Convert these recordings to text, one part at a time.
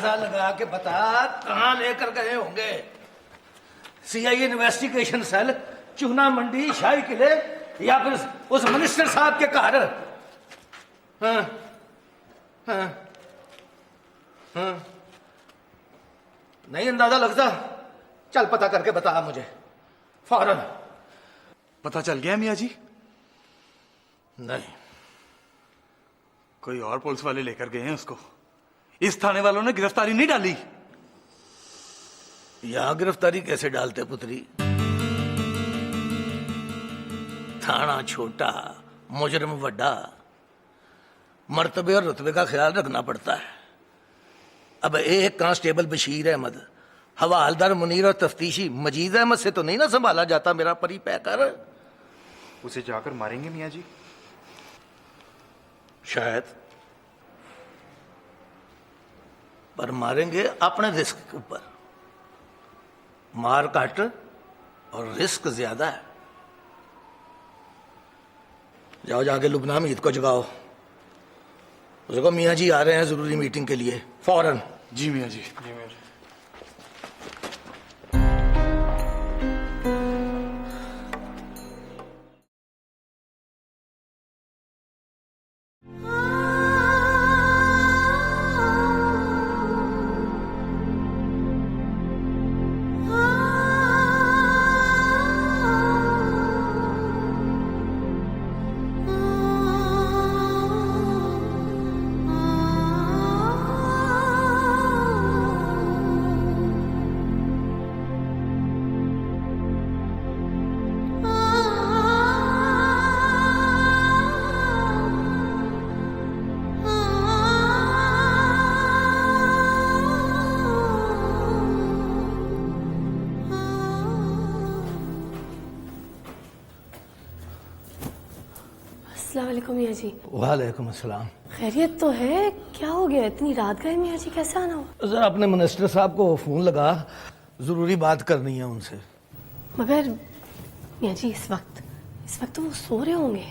अंदाजा लगा के बता कहां लेकर गए होंगे? सीआईए इन्वेस्टिगेशन सेल, चूना मंडी, शाही किले, या फिर उस मिनिस्टर साहब के घर? हाँ, हाँ, हाँ। नहीं अंदाजा लगता? चल पता करके बता मुझे फौरन। पता चल गया मियाँ जी? नहीं। कोई और पुलिस वाले लेकर गए हैं उसको। इस थाने वालों ने गिरफ्तारी नहीं डाली। यहां गिरफ्तारी कैसे डालते पुत्री? थाना छोटा, मुजरिम वड्डा, मर्तबे और रुतबे का ख्याल रखना पड़ता है। अब एक कांस्टेबल बशीर अहमद, हवालदार मुनीर और तफ्तीशी मजीद अहमद से तो नहीं ना संभाला जाता मेरा परी पैकर। उसे जाकर मारेंगे मियाँ जी? शायद, पर मारेंगे अपने रिस्क के ऊपर। मार काट और रिस्क ज्यादा है। जाओ जाके लुबना मीत को जगाओ। उसको कहो मियाँ जी आ रहे हैं जरूरी मीटिंग के लिए, फौरन। जी मियाँ जी। जी मियाँ जी। अस्सलाम वालेकुम मियाँ जी। वालेकुम अस्सलाम। खैरियत तो है? क्या हो गया, इतनी रात गए मियाँ जी, कैसे आना हुआ? जरा अपने मिनिस्टर साहब को फोन लगा, जरूरी बात करनी है उनसे। मगर मियाँ जी इस वक्त तो वो सो रहे होंगे।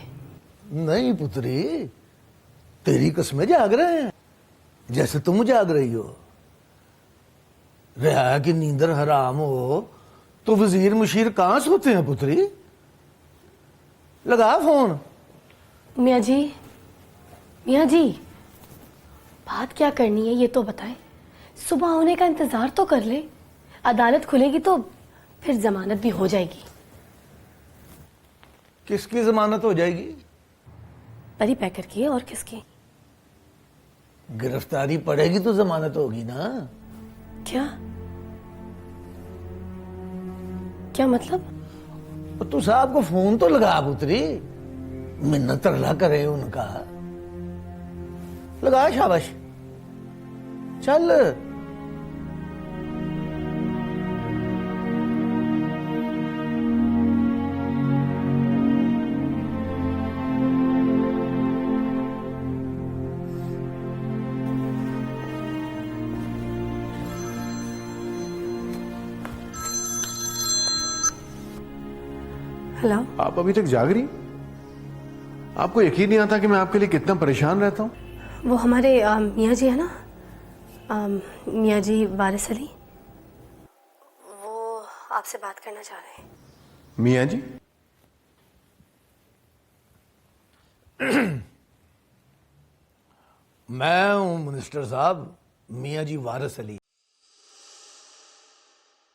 नहीं पुत्री, तेरी कस्में जाग रहे हैं जैसे तुम जाग रही हो। रिया की नींदर हराम हो तो वजीर मुशीर कहां सोते हैं पुत्री? लगा फोन। मियाँ जी बात क्या करनी है ये तो बताएं। सुबह होने का इंतजार तो कर ले, अदालत खुलेगी तो फिर जमानत भी हो जाएगी। किसकी जमानत हो जाएगी? परी पैकर की है, और किसकी? गिरफ्तारी पड़ेगी तो जमानत होगी ना। क्या मतलब? तू साहब को फोन तो लगा पुत्री, मिन्नत तरला करे उनका। लगा, शाबाश, चल। हेलो। आप अभी तक जाग रही? आपको यकीन नहीं आता कि मैं आपके लिए कितना परेशान रहता हूँ? वो हमारे मियाँ जी है ना, मियाँ जी वारिस अली, वो आपसे बात करना चाह रहे हैं। मियाँ जी? मैं हूं मिनिस्टर साहब, मियाँ जी वारिस अली।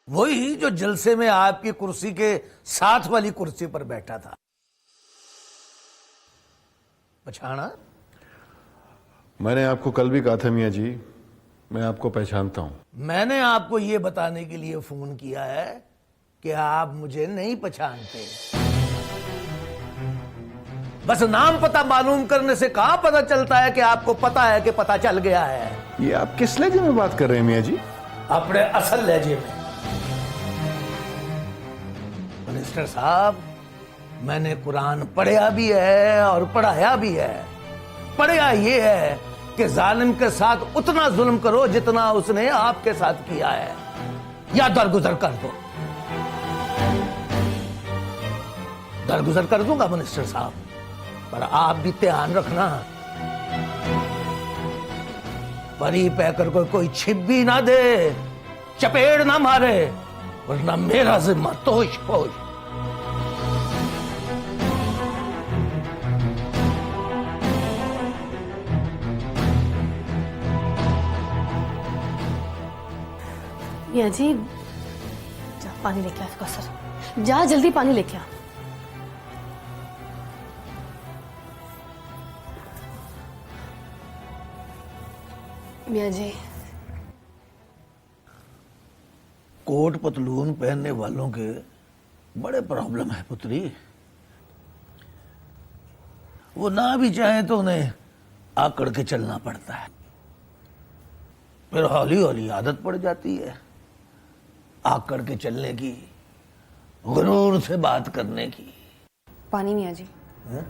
वही जो जलसे में आपकी कुर्सी के साथ वाली कुर्सी पर बैठा था। पहचाना? मैंने आपको कल भी कहा था मियाँ जी, मैं आपको पहचानता हूं। मैंने आपको यह बताने के लिए फोन किया है कि आप मुझे नहीं पहचानते। बस नाम पता मालूम करने से कहां पता चलता है कि आपको पता है कि पता चल गया है। ये आप किस लहजे में बात कर रहे हैं मियाँ जी? अपने असल लहजे में। मिनिस्टर साहब, मैंने कुरान पढ़ा भी है और पढ़ाया भी है। पढ़ा ये है कि जालिम के साथ उतना जुल्म करो जितना उसने आपके साथ किया है, या दरगुजर कर दो। दरगुजर कर दूंगा मिनिस्टर साहब, पर आप भी ध्यान रखना परी पैकर को कोई छिप भी ना दे, चपेड़ ना मारे, वरना मेरा जिम्मा तोश पोश। मियाँ जी, जा पानी लेके आ इसका सर, जा जल्दी पानी लेके आ। मियाँ जी, कोट पतलून पहनने वालों के बड़े प्रॉब्लम है पुत्री। वो ना भी चाहे तो उन्हें आकड़ के चलना पड़ता है, फिर हौली हौली आदत पड़ जाती है आकड़ के चलने की, गुरूर से बात करने की। पानी मियाँ जी। हैं?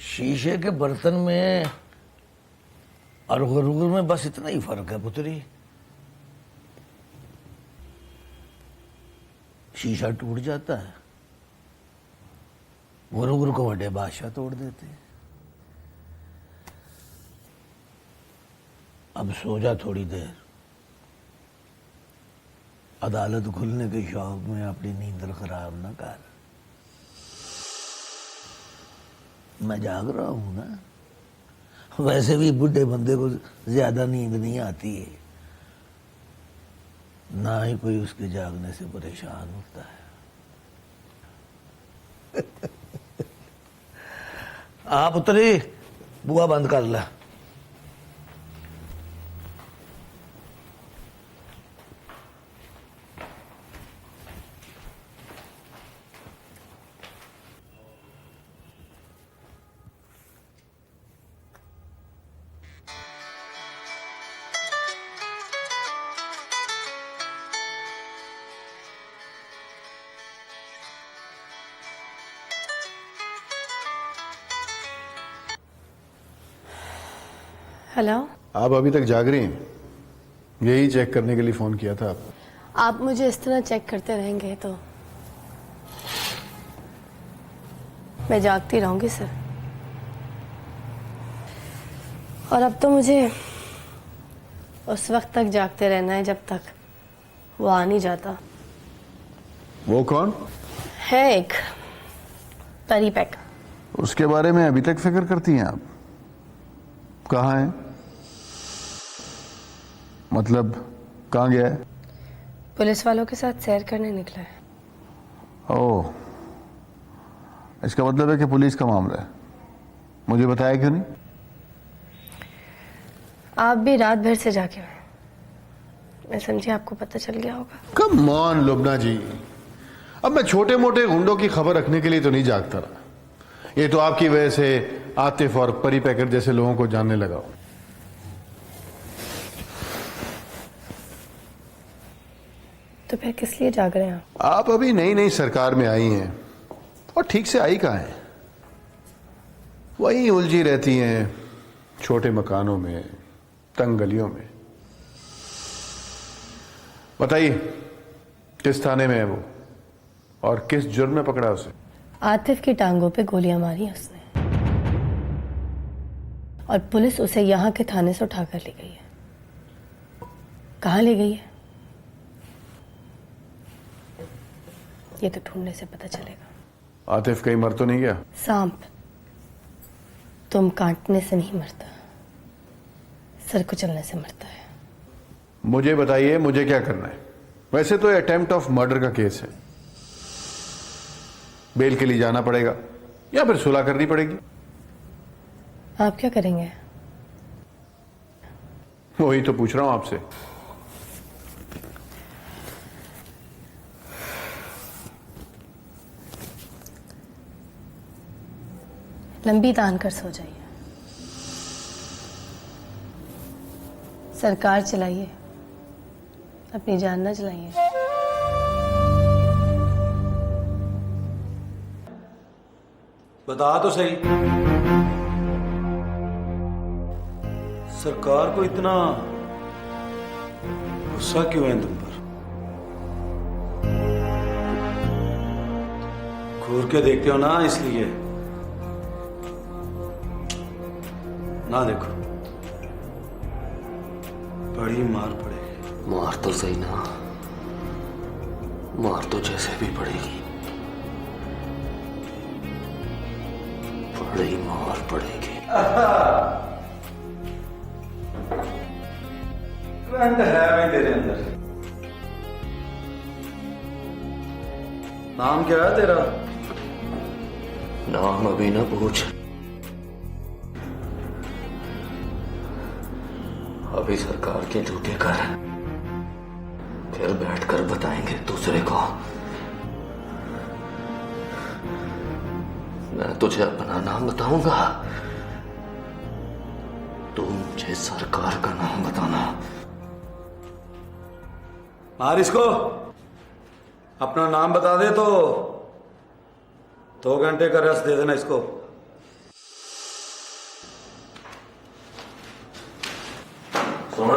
शीशे के बर्तन में और गुरूर में बस इतना ही फर्क है पुत्री। शीशा टूट जाता है, गुरूर को बड़े बादशाह तोड़ देते हैं। अब सो जा थोड़ी देर, अदालत खुलने के शौक में अपनी नींद खराब न कर। मैं जाग रहा हूं ना, वैसे भी बुढ़े बंदे को ज्यादा नींद नहीं आती है, ना ही कोई उसके जागने से परेशान होता है। आप उतरी, बुआ बंद कर ला। हेलो। आप अभी तक जाग रही हैं? यही चेक करने के लिए फोन किया था आपको। आप मुझे इस तरह चेक करते रहेंगे तो मैं जागती रहूंगी सर। और अब तो मुझे उस वक्त तक जागते रहना है जब तक वो आ नहीं जाता। वो कौन है एक परी पैक। उसके बारे में अभी तक फिक्र करती हैं आप? कहाँ है? मतलब कहाँ गया है? पुलिस वालों के साथ सैर करने निकला है। ओह, इसका मतलब है कि पुलिस का मामला है। मुझे बताया क्यों नहीं? आप भी रात भर से जागे हुए, मैं समझी आपको पता चल गया होगा। कम ऑन लुबना जी, अब मैं छोटे मोटे गुंडों की खबर रखने के लिए तो नहीं जागता रहा। ये तो आपकी वजह से आतिफ और परी पैकर जैसे लोगों को जानने लगा हूं। तो फिर किस लिए जाग रहे हैं आप अभी नई नई सरकार में आई हैं और ठीक से आई कहाँ हैं? वही उलझी रहती हैं छोटे मकानों में, तंग गलियों में। बताइए, किस थाने में है वो और किस जुर्म में पकड़ा उसे? आतिफ की टांगों पे गोलियां मारी उसने और पुलिस उसे यहां के थाने से उठाकर ले गई है। कहां ले गई है ये तो ढूंढने से पता चलेगा। आतिफ कहीं मर तो नहीं गया? सांप तुम काटने से नहीं मरता, सर कुचलने से मरता है। मुझे बताइए, मुझे क्या करना है? वैसे तो अटेम्प्ट ऑफ मर्डर का केस है, बेल के लिए जाना पड़ेगा या फिर सुलह करनी पड़ेगी। आप क्या करेंगे? वही तो पूछ रहा हूं आपसे। लंबी तान कर सो जाइए, सरकार चलाइए, अपनी जान न चलाइए। बता तो सही, सरकार को इतना गुस्सा क्यों है तुम पर? घूर के देखते हो ना, इसलिए। ना देखो, बड़ी मार पड़ेगी। मार तो सही ना, मार तो जैसे भी पड़ेगी, बड़ी मार पड़ेगी। करंट है भाई तेरे अंदर। नाम क्या है तेरा? नाम अभी ना पूछ, अभी सरकार की ड्यूटी कर, फिर बैठकर बताएंगे दूसरे को। मैं तुझे अपना नाम बताऊंगा, तू मुझे सरकार का नाम बताना। मार इसको। अपना नाम बता दे तो 2 घंटे का रेस्ट दे देना इसको। सुना,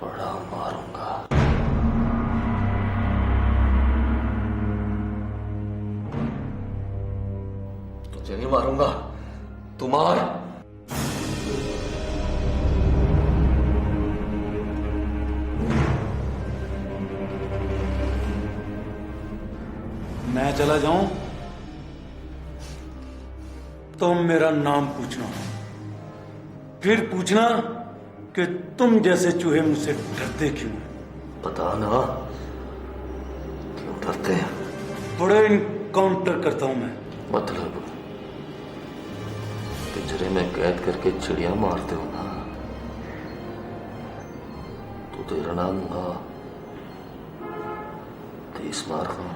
बड़ा मारूंगा। तुझे नहीं मारूंगा, तू मार। मैं चला जाऊं तो मेरा नाम पूछना, फिर पूछना कि तुम जैसे चूहे मुझसे डरते क्यों हैं। पता ना क्यों डरते हैं। बड़े इनकाउंटर करता हूं मैं। मतलब पिंजरे में कैद करके चिड़िया मारते हो ना, तो तेरा नाम होगा 30 मार खां।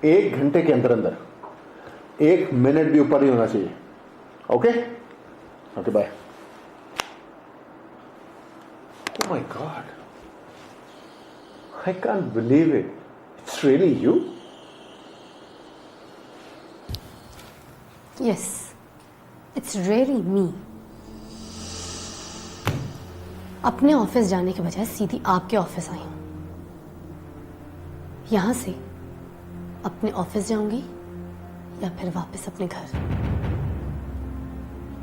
एक घंटे के अंदर अंदर 1 मिनट भी ऊपर नहीं होना चाहिए। Okay okay, bye. Oh my God, I can't believe it, it's really you. Yes, it's really me. अपने ऑफिस जाने के बजाय सीधी आपके ऑफिस आई हूं। यहां से अपने ऑफिस जाऊंगी या फिर वापस अपने घर?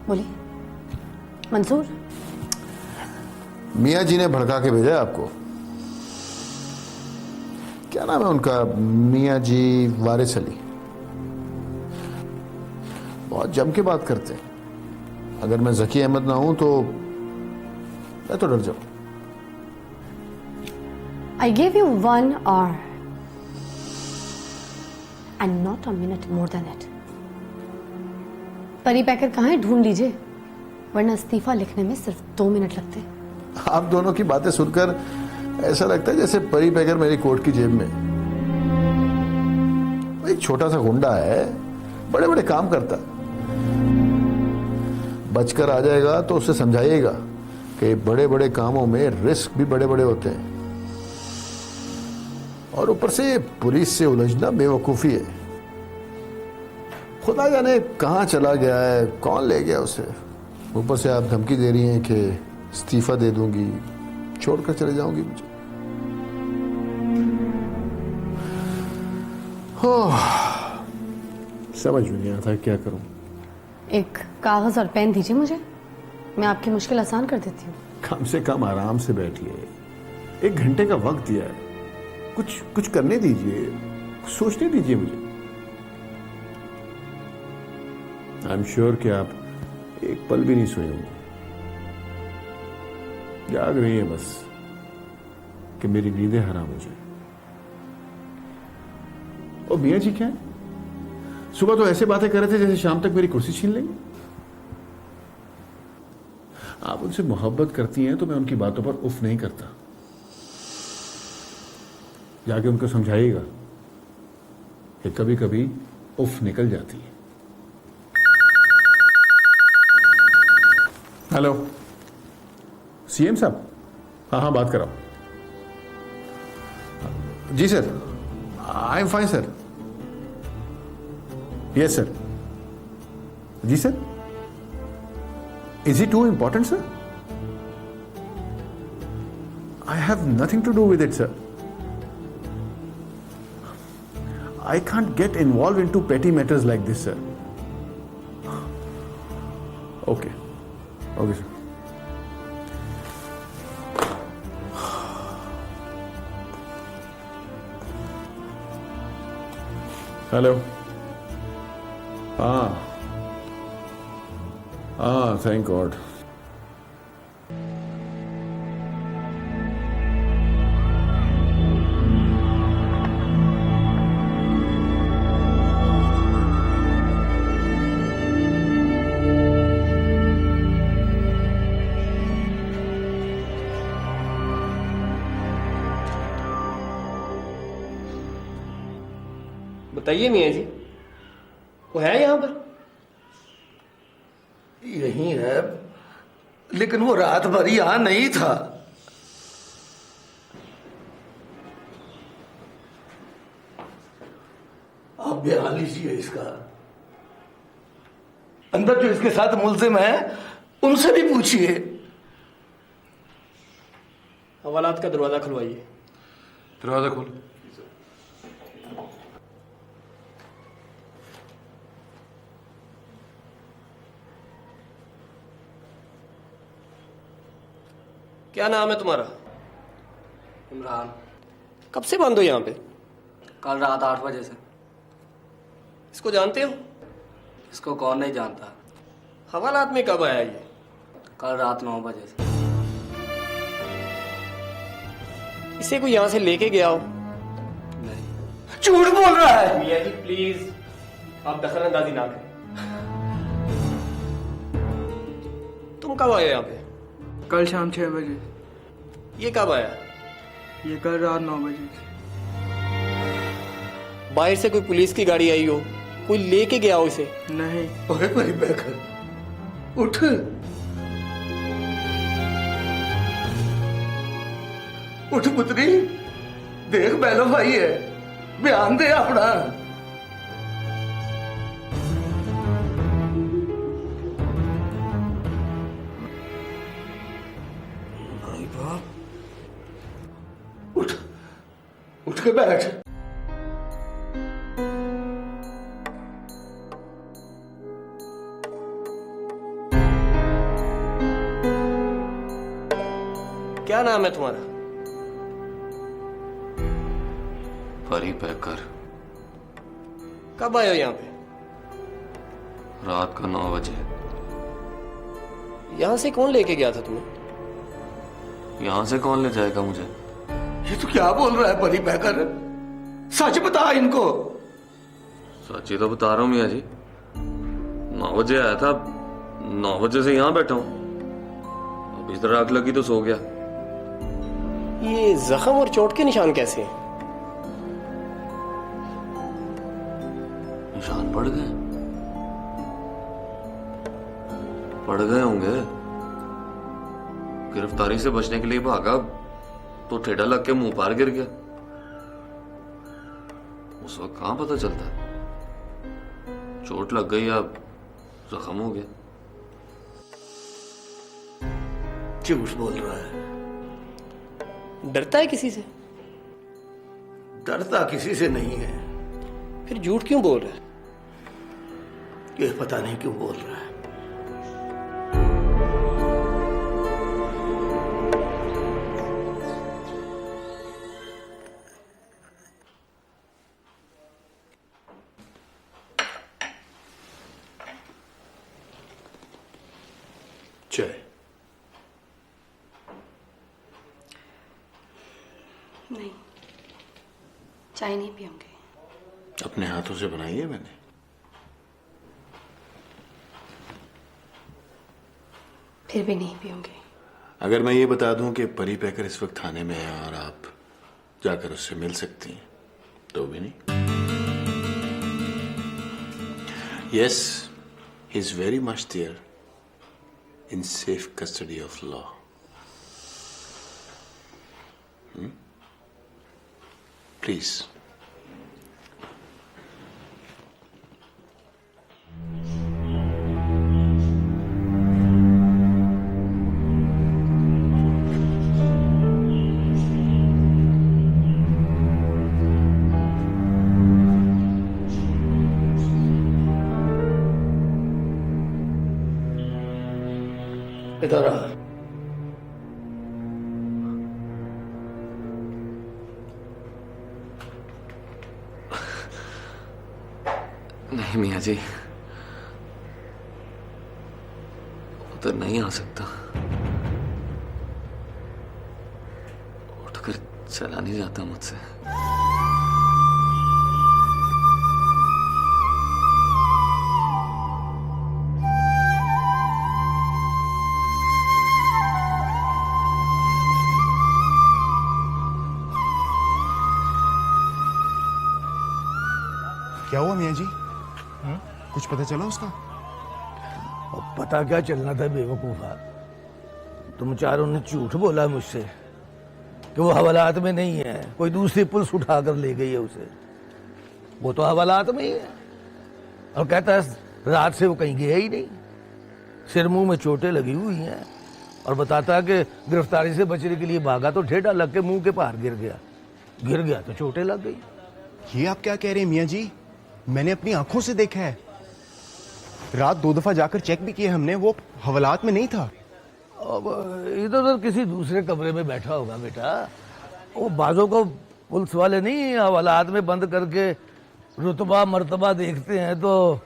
बोलिए मंसूर। मियाँ जी ने भड़का के भेजा है आपको। क्या नाम है उनका? मियाँ जी वारिस अली। बहुत जम के बात करते हैं। अगर मैं जकी अहमद ना हूं तो मैं तो डर जाऊं। I give you 1 hour and not a minute more than it. परी पैकर कहाँ है? ढूंढ लीजिए, वरना इस्तीफा लिखने में सिर्फ 2 मिनट लगते। आप दोनों की बातें सुनकर ऐसा लगता है जैसे परी पैकर मेरी कोट की जेब में। वो एक छोटा सा गुंडा है, बड़े बड़े काम करता। बचकर आ जाएगा तो उसे समझाइएगा कि बड़े बड़े कामों में रिस्क भी बड़े बड़े होते हैं, और ऊपर से पुलिस से उलझना बेवकूफ़ी है। खुदा जाने कहाँ चला गया है, कौन ले गया उसे। ऊपर से आप धमकी दे रही हैं कि इस्तीफा दे दूंगी, छोड़कर चले जाऊंगी मुझे। समझ में नहीं आता क्या करूं। एक कागज और पेन दीजिए मुझे, मैं आपकी मुश्किल आसान कर देती हूँ। कम से कम आराम से बैठिए, 1 घंटे का वक्त दिया है, कुछ करने दीजिए, सोचने दीजिए मुझे। आई एम श्योर कि आप एक पल भी नहीं सोए होंगे, जाग रही है बस कि मेरी नींदें हराम हो जाए। और मियाँ जी क्या है, सुबह तो ऐसे बातें कर रहे थे जैसे शाम तक मेरी कुर्सी छीन लेंगे। आप उनसे मोहब्बत करती हैं तो मैं उनकी बातों पर उफ नहीं करता। जाके उनको समझाइएगा कि कभी कभी उफ निकल जाती है। हेलो सीएम साहब, हाँ बात कराओ। जी sir, I am fine sir. Yes sir. जी sir, is it too important sir? I have nothing to do with it sir. I can't get involved into petty matters like this, sir. Okay. Okay, sir. Hello. Thank God. बताइए मियाँ जी, वो है यहाँ पर? यही है, लेकिन वो रात भर यहां नहीं था। आप बयान लीजिए इसका। अंदर जो इसके साथ मुलजिम है उनसे भी पूछिए। हवालात का दरवाजा खुलवाइए। दरवाजा खोल। क्या नाम है तुम्हारा? इमरान। कब से बंद हो यहाँ पे? कल रात 8 बजे से। इसको जानते हो? इसको कौन नहीं जानता। हवालात में कब आया ये? कल रात 9 बजे से। इसे कोई यहाँ से लेके गया हो? नहीं। झूठ बोल रहा है। मियाँ जी प्लीज, आप दखल अंदाजी ना करें। तुम कब आए यहाँ पे? कल शाम 6 बजे। ये कब आया? ये कल रात 9 बजे से। बाहर से कोई पुलिस की गाड़ी आई हो, कोई लेके गया हो इसे? नहीं। ओए मेरी बहन, उठ उठ पुत्री, देख बैलो भाई है, बयान दे अपना। भाई बाप, उठ उठ के बैठ। क्या नाम है तुम्हारा? परी पैकर। कब आए हो यहाँ पे? रात को 9 बजे। यहाँ से कौन लेके गया था तुम्हें? यहाँ से कौन ले जाएगा मुझे? ये तो क्या बोल रहा है परी पैकर? सच बता इनको। सच ही तो बता रहा हूँ मियाँ जी। 9 बजे आया था, 9 बजे से यहाँ बैठा हूँ। अब इस तरह आग लगी तो सो गया। ये जख्म और चोट के निशान कैसे हैं? निशान पड़ गए? पड़ गए होंगे। गिरफ्तारी से बचने के लिए भागा तो ठेडा लग के मुंह पार गिर गया। उस वक्त कहां पता चलता, चोट लग गई या जख्म हो गया। झूठ बोल रहा है। डरता है किसी से? डरता किसी से नहीं है। फिर झूठ क्यों बोल रहा है? ये पता नहीं क्यों बोल रहा है। चाय नहीं, चाय नहीं पियूंगी। अपने हाथों से बनाई है मैंने। फिर भी नहीं पियूंगी। अगर मैं ये बता दूं कि परी पैकर इस वक्त थाने में है और आप जाकर उससे मिल सकती हैं तो भी नहीं? Yes, he is very much there in safe custody of law. Please. इधर आ। नहीं मियाँ जी, उधर नहीं आ सकता। उठकर चला नहीं जाता मुझसे। क्या हुआ मियाँ जी? कुछ पता चला उसका? और पता क्या चलना था बेवकूफा। तुम चारों ने झूठ बोला मुझसे कि वो हवालात में नहीं है, कोई दूसरी पुलिस उठाकर ले गई है उसे। वो तो हवालात में ही है और कहता है रात से वो कहीं गया ही नहीं। सिर मुंह में चोटें लगी हुई हैं और बताता है कि गिरफ्तारी से बचने के लिए भागा तो ठेडा लग के मुंह के पार गिर गया तो चोटें लग गई। ये आप क्या कह रहे हैं मियाँ जी? मैंने अपनी आंखों से देखा है। रात 2 दफा जाकर चेक भी किए हमने, वो हवालात में नहीं था। अब इधर उधर किसी दूसरे कमरे में बैठा होगा बेटा। वो बाजों को पुलिस वाले नहीं हवालात में बंद करके रुतबा मर्तबा देखते हैं तो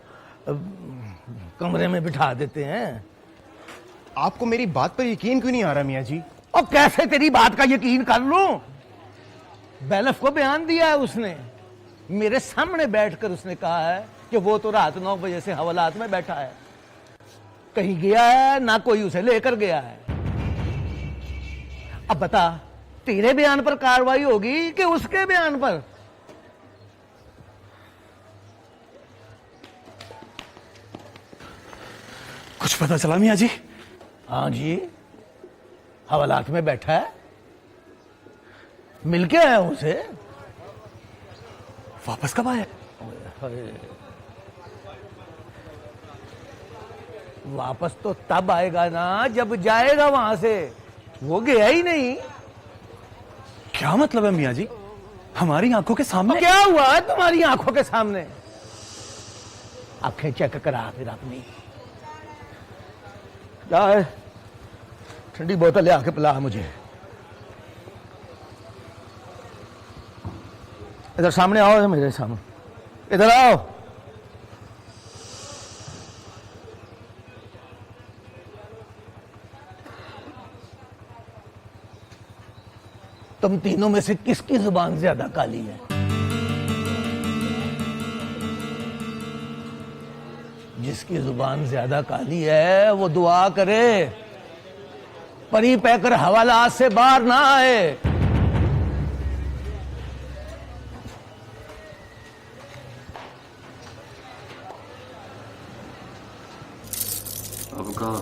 कमरे में बिठा देते हैं। आपको मेरी बात पर यकीन क्यों नहीं आ रहा मियाँ जी? और कैसे तेरी बात का यकीन कर लूं? बैलफ को बयान दिया है उसने, मेरे सामने बैठकर उसने कहा है कि वो तो रात 9 बजे से हवालात में बैठा है, कहीं गया है ना कोई उसे लेकर गया है। अब बता, तेरे बयान पर कार्रवाई होगी कि उसके बयान पर? कुछ पता चला मियाँ जी? हाँ जी, हवालात में बैठा है, मिलके आया हूं उसे। वापस कब आया? वापस तो तब आएगा ना जब जाएगा वहां से। वो गया ही नहीं। क्या मतलब है मियाँ जी? हमारी आंखों के सामने? क्या हुआ है तुम्हारी आंखों के सामने? आंखें चेक करा फिर अपनी। जा, ठंडी बोतल ले आके पिला मुझे। इधर सामने आओ, मेरे सामने इधर आओ। तुम तीनों में से किसकी जुबान ज्यादा काली है? जिसकी जुबान ज्यादा काली है वो दुआ करे परी पैकर हवालात से बाहर ना आए। अब कहाँ?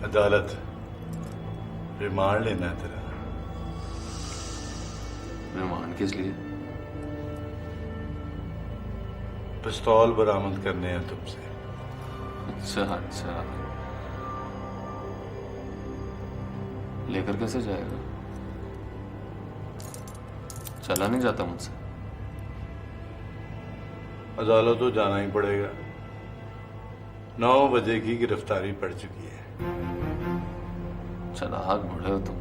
अदालत रिमांड लेना है तेरा। मेहमान किस लिए? पिस्तौल बरामद करने हैं तुमसे। अच्छा अच्छा, लेकर कैसे जाएगा? चला नहीं जाता मुझसे। अदालत तो जाना ही पड़ेगा। 9 बजे की गिरफ्तारी पड़ चुकी है। चलाक बड़े हो तुम।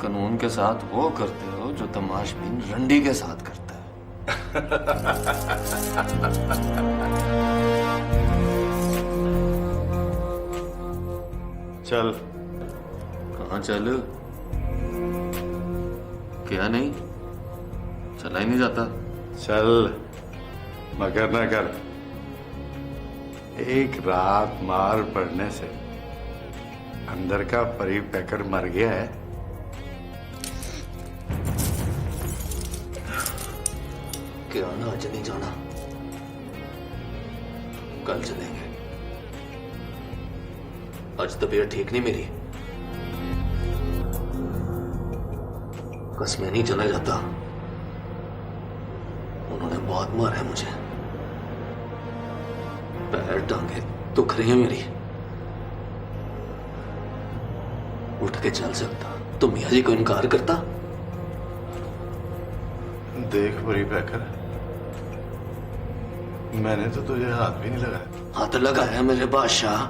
कानून के साथ वो करते हो जो तमाशबीन रंडी के साथ करता है। चल। कहाँ चल? क्या नहीं? चला ही नहीं जाता। चल, मगर न कर। एक रात मार पड़ने से अंदर का परी पैकर मर गया है। क्या ना आज नहीं जाना, कल चलेंगे। आज तबीयत ठीक नहीं मेरी, कसमें नहीं चला जाता। उन्होंने बहुत मारा है मुझे, पैर टांगे दुख रही है मेरी, उठ के चल सकता तो मियाँ जी को इनकार करता? देख परी पैकर, मैंने तो तुझे हाथ भी नहीं लगाया। हाथ लगाया मेरे बादशाह,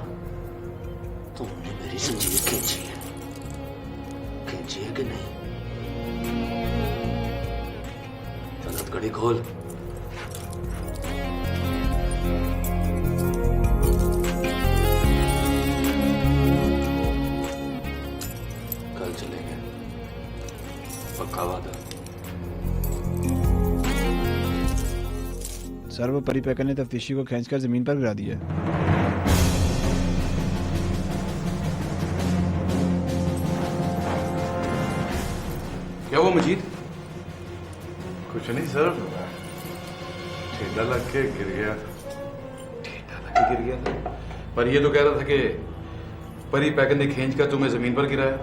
तुमने मेरी जंजीर खींची है। खींची है कि नहीं? चल कड़ी खोल। कल चलेंगे, पक्का वादा। सर वो परी पैकर ने तफ्तीशी को खींचकर जमीन पर गिरा दिया। क्या हुआ मजीद? कुछ नहीं सर, ठेला लग के गिर गया। गिर गया था, पर ये तो कह रहा था कि परी पैकर ने खींच कर तुम्हें जमीन पर गिराया।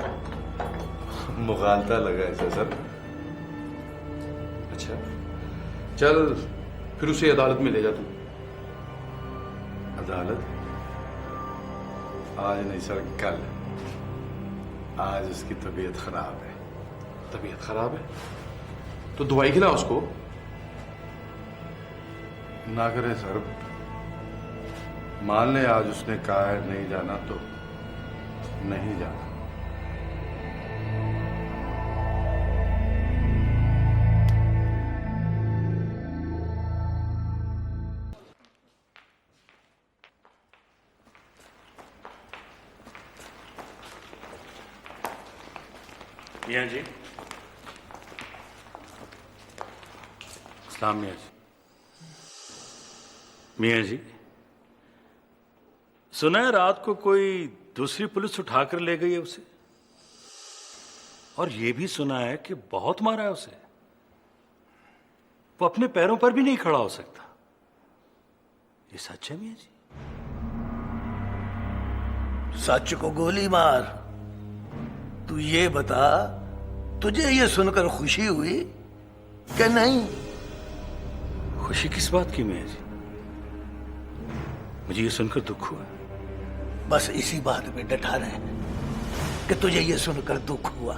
मुगालता लगा ऐसा सर। अच्छा, चल फिर उसे अदालत में ले जा तू। अदालत? आज नहीं सर, कल। आज उसकी तबीयत खराब है। तबीयत खराब है तो दवाई खिला उसको। ना करे सर, मान ले आज उसने कहा है नहीं जाना तो नहीं जाना। मियाँ जी। सलाम मियाँ जी। मियाँ जी, सुना है रात को कोई दूसरी पुलिस उठाकर ले गई है उसे, और ये भी सुना है कि बहुत मारा है उसे। वो अपने पैरों पर भी नहीं खड़ा हो सकता। ये सच है मियाँ जी? सच को गोली मार। तू ये बता, तुझे ये सुनकर खुशी हुई कि नहीं? खुशी किस बात की मियाँ जी? मुझे ये सुनकर दुख हुआ। बस इसी बात पे डटा रहे कि तुझे ये सुनकर दुख हुआ।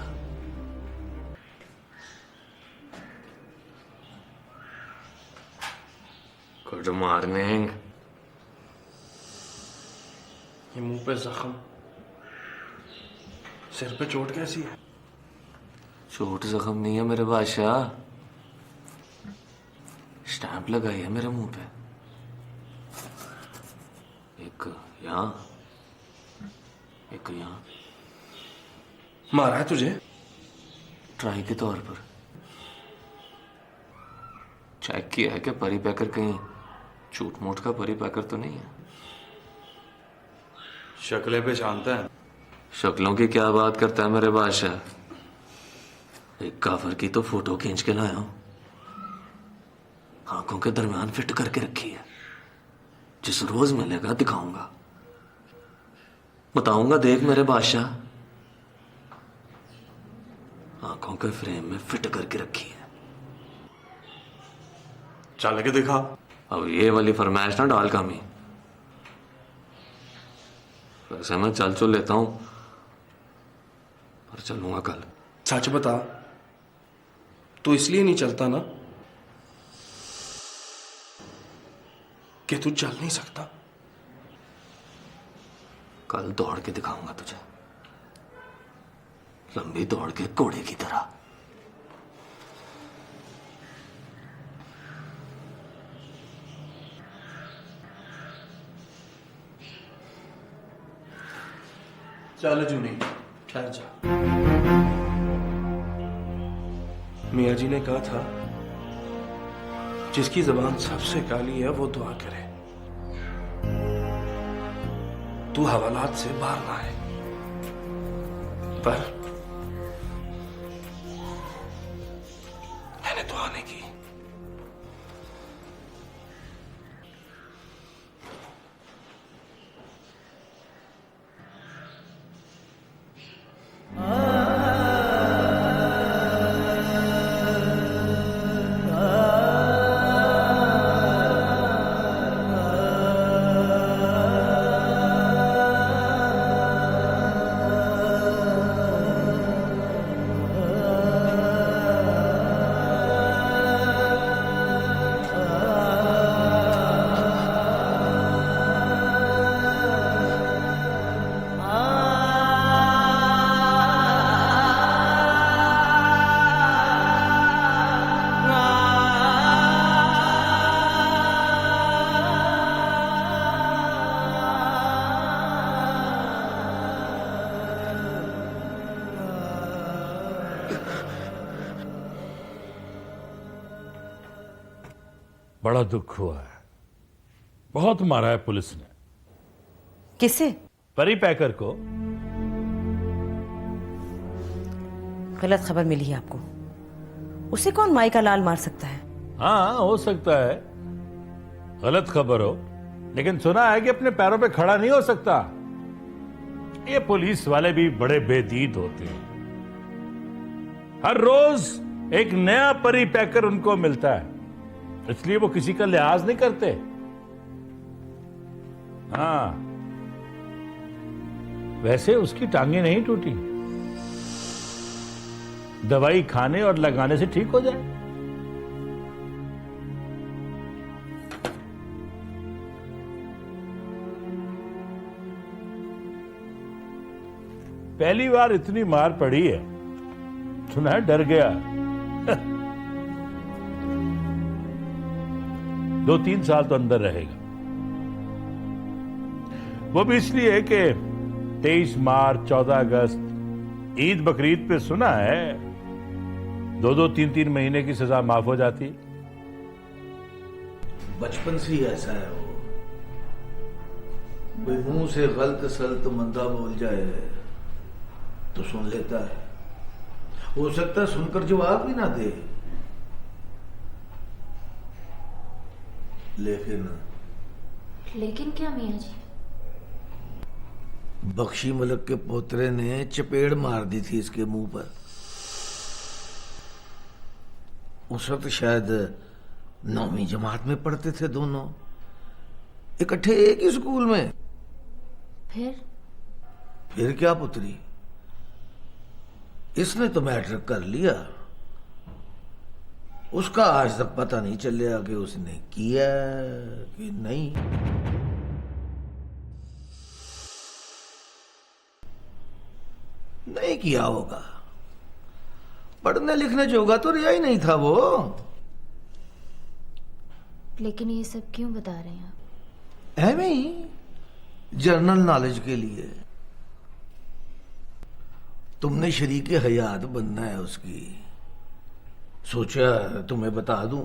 Good morning. ये मुंह पे जख्म, सिर पे चोट कैसी है? चोट जख्म नहीं है मेरे बादशाह, स्टैंप लगाई है मेरे मुंह पे। एक यहाँ, एक यहाँ। मारा है तुझे? ट्राई के तौर पर चेक किया है कि परी पैकर कहीं झूठ मूठ का परी पैकर तो नहीं है। शक्लें पे जानता है। शक्लों की क्या बात करता है मेरे बादशाह, एक काफर की तो फोटो खींच के लाया हूं, आंखों के दरमियान फिट करके रखी है। जिस रोज मिलेगा दिखाऊंगा, बताऊंगा देख मेरे बादशाह, आंखों के फ्रेम में फिट करके रखी है। चल के दिखा। अब ये वाली फरमाइश ना डाल कामी। वैसे मैं चल चल लेता हूं, पर चलूंगा कल। सच बता, तू इसलिए नहीं चलता ना कि तू चल नहीं सकता? कल दौड़ के दिखाऊंगा तुझे, लंबी दौड़ के घोड़े की तरह। चल जूनी, ठहर जा। मियाँ जी ने कहा था जिसकी जबान सबसे काली है वो दुआ करे, तू हवालात से बाहर ना आए। पर मैंने दुआ नहीं की। बड़ा दुख हुआ है, बहुत मारा है पुलिस ने। किसे? परी पैकर को। गलत खबर मिली है आपको। उसे कौन माई का लाल मार सकता है? हाँ, हो सकता है गलत खबर हो, लेकिन सुना है कि अपने पैरों पे खड़ा नहीं हो सकता। ये पुलिस वाले भी बड़े बेदीद होते हैं। हर रोज एक नया परी पैकर उनको मिलता है, इसलिए वो किसी का लिहाज नहीं करते। हाँ, वैसे उसकी टांगे नहीं टूटी, दवाई खाने और लगाने से ठीक हो जाए। पहली बार इतनी मार पड़ी है, सुना है डर गया। 2-3 साल तो अंदर रहेगा, वो भी इसलिए कि 23 मार्च, 14 अगस्त, ईद बकरीद पे सुना है 2-2, 3-3 महीने की सजा माफ हो जाती। बचपन से ही ऐसा है वो, कोई मुंह से गलत सलत मंदा बोल जाए तो सुन लेता है, हो सकता है सुनकर जवाब भी ना दे, लेकिन क्या मियाँ जी? बख्शी मलक के पोतरे ने चपेड़ मार दी थी इसके मुंह पर। उस वक्त शायद 9वीं जमात में पढ़ते थे दोनों, इकट्ठे एक ही स्कूल में। फिर क्या पुत्री, इसने तो मैट्रिक कर लिया, उसका आज तक पता नहीं चलेगा कि उसने किया कि नहीं। नहीं किया होगा, पढ़ने लिखने जोगा तो रिया ही नहीं था वो। लेकिन ये सब क्यों बता रहे हैं आप? ऐਵੇਂ ही, जनरल नॉलेज के लिए। तुमने शरीके हयात बनना है उसकी, सोचा तुम्हें बता दूं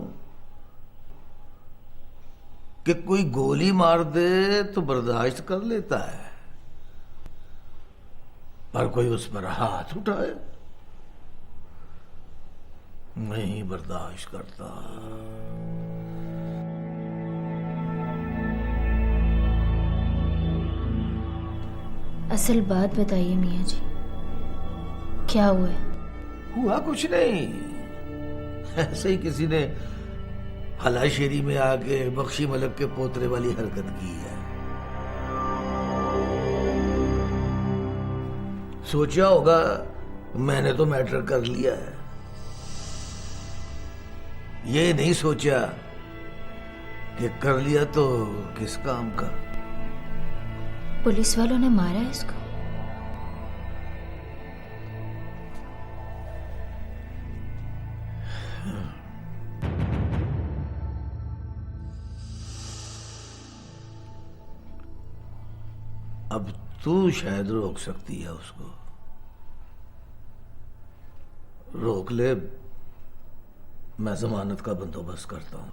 कि कोई गोली मार दे तो बर्दाश्त कर लेता है, पर कोई उस पर हाथ उठाए नहीं बर्दाश्त करता। असल बात बताइए मियाँ जी, क्या हुआ है? हुआ कुछ नहीं, ऐसे ही किसी ने हलाशेरी में आके बख्शी मलक के पोतरे वाली हरकत की है। सोचा होगा मैंने तो मैटर कर लिया है, ये नहीं सोचा कि कर लिया तो किस काम का। पुलिस वालों ने मारा है इसको? अब तू शायद रोक सकती है उसको। रोक ले, मैं जमानत का बंदोबस्त करता हूं।